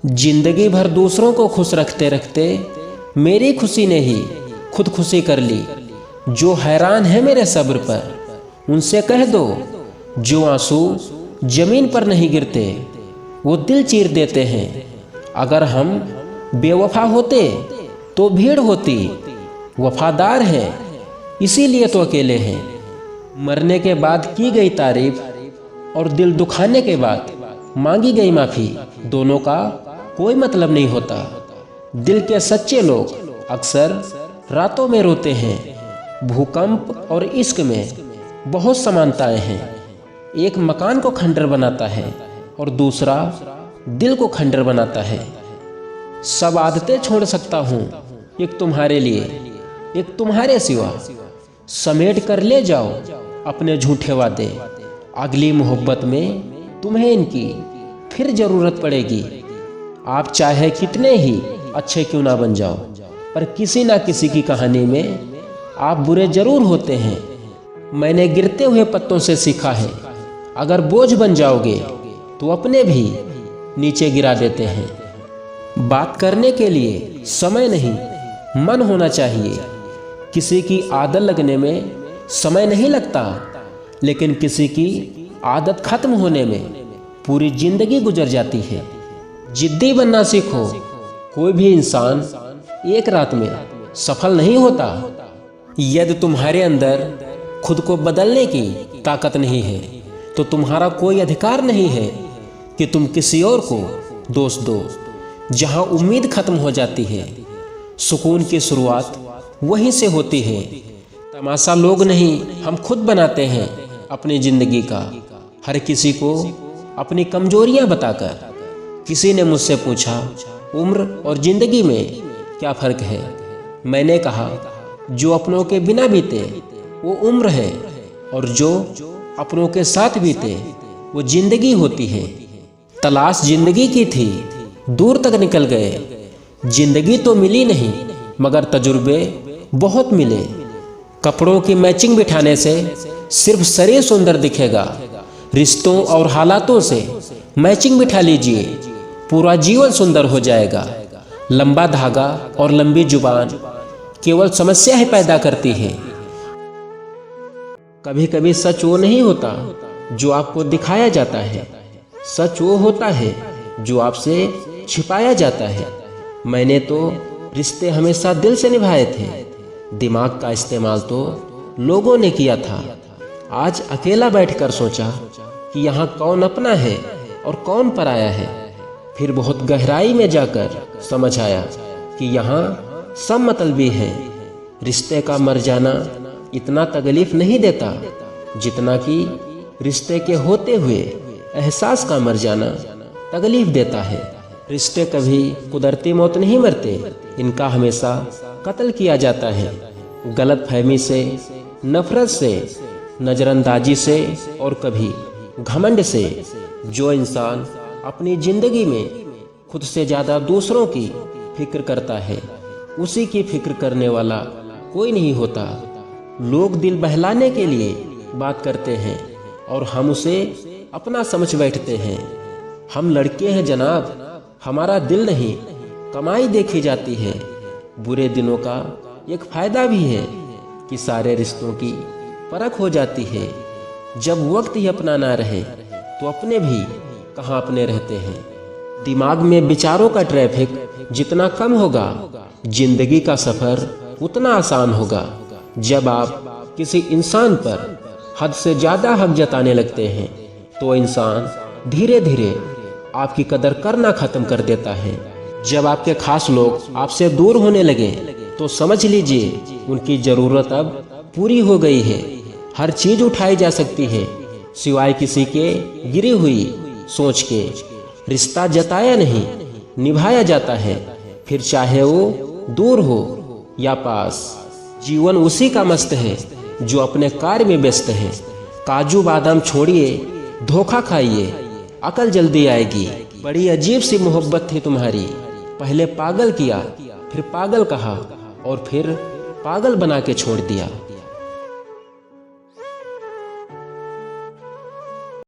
जिंदगी भर दूसरों को खुश रखते रखते मेरी खुशी ने ही खुद खुशी कर ली। जो हैरान है मेरे सब्र पर उनसे कह दो, जो आंसू जमीन पर नहीं गिरते वो दिल चीर देते हैं। अगर हम बेवफा होते तो भीड़ होती, वफादार हैं इसीलिए तो अकेले हैं। मरने के बाद की गई तारीफ और दिल दुखाने के बाद मांगी गई माफ़ी, दोनों का कोई मतलब नहीं होता। दिल के सच्चे लोग अक्सर रातों में रोते हैं। भूकंप और इश्क में बहुत समानताएं हैं। एक मकान को खंडर बनाता है और दूसरा दिल को खंडर बनाता है। सब आदतें छोड़ सकता हूँ एक तुम्हारे लिए, एक तुम्हारे सिवा। समेट कर ले जाओ अपने झूठे वादे। अगली मोहब्बत में तुम्हें इनकी फिर जरूरत पड़ेगी। आप चाहे कितने ही अच्छे क्यों ना बन जाओ, पर किसी ना किसी की कहानी में आप बुरे जरूर होते हैं। मैंने गिरते हुए पत्तों से सीखा है, अगर बोझ बन जाओगे तो अपने भी नीचे गिरा देते हैं। बात करने के लिए समय नहीं मन होना चाहिए। किसी की आदत लगने में समय नहीं लगता, लेकिन किसी की आदत खत्म होने में पूरी जिंदगी गुजर जाती है। जिद्दी बनना सीखो। कोई भी इंसान एक रात में सफल नहीं होता। यदि तुम्हारे अंदर खुद को बदलने की ताकत नहीं है तो तुम्हारा कोई अधिकार नहीं है कि तुम किसी और को दोष दो। जहां उम्मीद खत्म हो जाती है, सुकून की शुरुआत वहीं से होती है। तमाशा लोग नहीं, हम खुद बनाते हैं अपनी जिंदगी का, हर किसी को अपनी कमजोरियां बताकर। किसी ने मुझसे पूछा, उम्र और जिंदगी में क्या फर्क है? मैंने कहा, जो अपनों के बिना बीते वो उम्र है, और जो अपनों के साथ बीते वो जिंदगी होती है। तलाश जिंदगी की थी, दूर तक निकल गए। जिंदगी तो मिली नहीं, मगर तजुर्बे बहुत मिले। कपड़ों की मैचिंग बिठाने से सिर्फ शरीर सुंदर दिखेगा। रिश्तों और हालातों से मैचिंग बिठा लीजिए, पूरा जीवन सुंदर हो जाएगा। लंबा धागा और लंबी जुबान केवल समस्या ही पैदा करती है। कभी कभी सच वो नहीं होता जो आपको दिखाया जाता है, सच वो होता है जो आपसे छिपाया जाता है। मैंने तो रिश्ते हमेशा दिल से निभाए थे, दिमाग का इस्तेमाल तो लोगों ने किया था। आज अकेला बैठकर सोचा कि यहाँ कौन अपना है और कौन पराया है। फिर बहुत गहराई में जाकर समझ आया कि यहाँ सब मतलबी है। रिश्ते का मर जाना इतना तकलीफ नहीं देता जितना कि रिश्ते के होते हुए एहसास का मर जाना तकलीफ देता है। रिश्ते कभी कुदरती मौत नहीं मरते, इनका हमेशा कत्ल किया जाता है। गलत फहमी से, नफरत से, नजरअंदाजी से और कभी घमंड से। जो इंसान अपनी जिंदगी में खुद से ज्यादा दूसरों की फिक्र करता है, उसी की फिक्र करने वाला कोई नहीं होता। लोग दिल बहलाने के लिए बात करते हैं और हम उसे अपना समझ बैठते हैं। हम लड़के हैं जनाब, हमारा दिल नहीं कमाई देखी जाती है। बुरे दिनों का एक फायदा भी है कि सारे रिश्तों की परख हो जाती है। जब वक्त ही अपना ना रहे तो अपने भी कहाँ अपने रहते हैं। दिमाग में विचारों का ट्रैफिक जितना कम होगा, जिंदगी का सफर उतना आसान होगा। जब आप किसी इंसान पर हद से ज्यादा हक जताने लगते हैं तो इंसान धीरे धीरे आपकी कदर करना खत्म कर देता है। जब आपके खास लोग आपसे दूर होने लगे तो समझ लीजिए उनकी जरूरत अब पूरी हो गई है। हर चीज उठाई जा सकती है सिवाय किसी के गिरी हुई सोच के। रिश्ता जताया नहीं निभाया जाता है, फिर चाहे वो दूर हो या पास। जीवन उसी का मस्त है जो अपने कार्य में व्यस्त है। काजू बादाम छोड़िए, धोखा खाइए, अकल जल्दी आएगी। बड़ी अजीब सी मोहब्बत थी तुम्हारी, पहले पागल किया, फिर पागल कहा और फिर पागल बना के छोड़ दिया।